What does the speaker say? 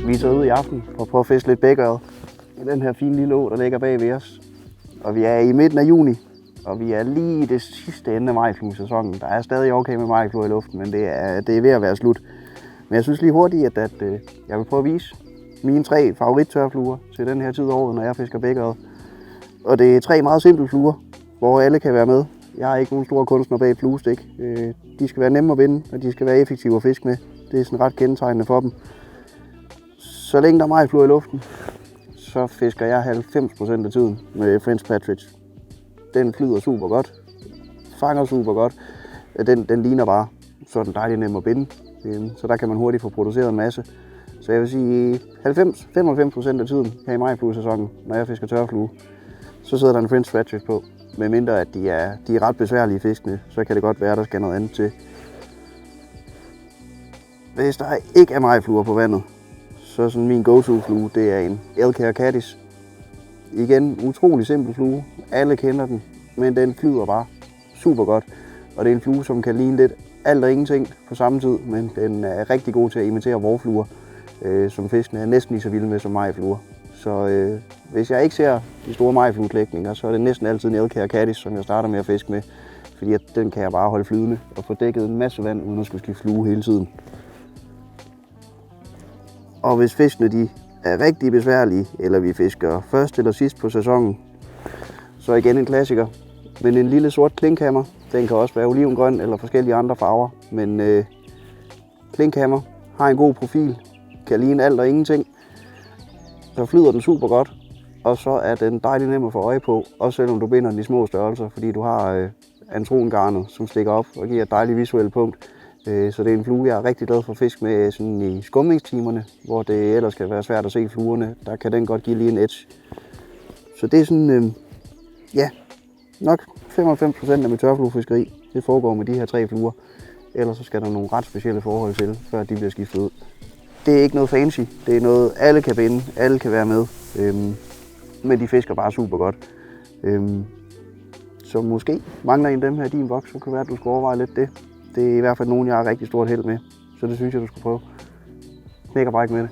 Vi er taget ud i aften for at prøve at fiske lidt bækørred i den her fine lille å, der ligger bag ved os. Og vi er i midten af juni, og vi er lige i det sidste ende af majfluesæsonen. Der er stadig okay med majfluer i luften, men det er ved at være slut. Men jeg synes lige hurtigt, at jeg vil prøve at vise mine 3 favorittørfluer til den her tid af året, når jeg fisker bækørred. Og det er 3 meget simple fluer, hvor alle kan være med. Jeg er ikke nogen store kunstner bag et fluestik. De skal være nemme at vinde, og de skal være effektive at fiske med. Det er sådan ret kendetegnende for dem. Så længe der er majfluer i luften, så fisker jeg 90% af tiden med French Partridge. Den flyder super godt, fanger super godt. Den ligner bare, så er den dejlig nem at binde. Så der kan man hurtigt få produceret en masse. Så jeg vil sige 95% af tiden her i majfluesæsonen, når jeg fisker tørflue, så sidder der en French Partridge på. Medmindre at de er ret besværlige fiskene, så kan det godt være, at der skal noget andet til. Hvis der ikke er majfluer på vandet, så sådan min go-to-flue, det er en Elkær Caddis. Igen, utrolig simpel flue. Alle kender den, men den flyder bare super godt. Og det er en flue, som kan ligne lidt alt og ingenting på samme tid, men den er rigtig god til at imitere vorfluer, som fiskene er næsten lige så vilde med som majfluer. Så hvis jeg ikke ser de store majflueklækninger, så er det næsten altid en Elkær Caddis, som jeg starter med at fiske med. Fordi at den kan jeg bare holde flydende og få dækket en masse vand, uden at skulle skifte flue hele tiden. Og hvis fiskene de er rigtig besværlige, eller vi fisker først eller sidst på sæsonen, så igen en klassiker. Men en lille sort klinkhammer, den kan også være olivengrøn eller forskellige andre farver. Men klinkhammer har en god profil, kan ligne alt og ingenting. Så flyder den super godt, og så er den dejlig nem at få øje på, også selvom du binder den i små størrelser, fordi du har antrongarnet, som stikker op og giver et dejligt visuelt punkt. Så det er en flue, jeg er rigtig glad for at fiske med sådan i skumningstimerne, hvor det ellers kan være svært at se fluerne. Der kan den godt give lige en edge. Så det er sådan, nok 95% af mit tørfluefiskeri, det foregår med de her 3 fluer. Ellers så skal der nogle ret specielle forhold til, før de bliver skiftet ud. Det er ikke noget fancy, det er noget alle kan binde, alle kan være med. Men de fisker bare super godt. Så måske mangler en af dem her i din boks, så kan det være, at du skal overveje lidt det. Det er i hvert fald nogen, jeg har rigtig stort held med, så det synes jeg, du skal prøve. Knækker bare ikke med det.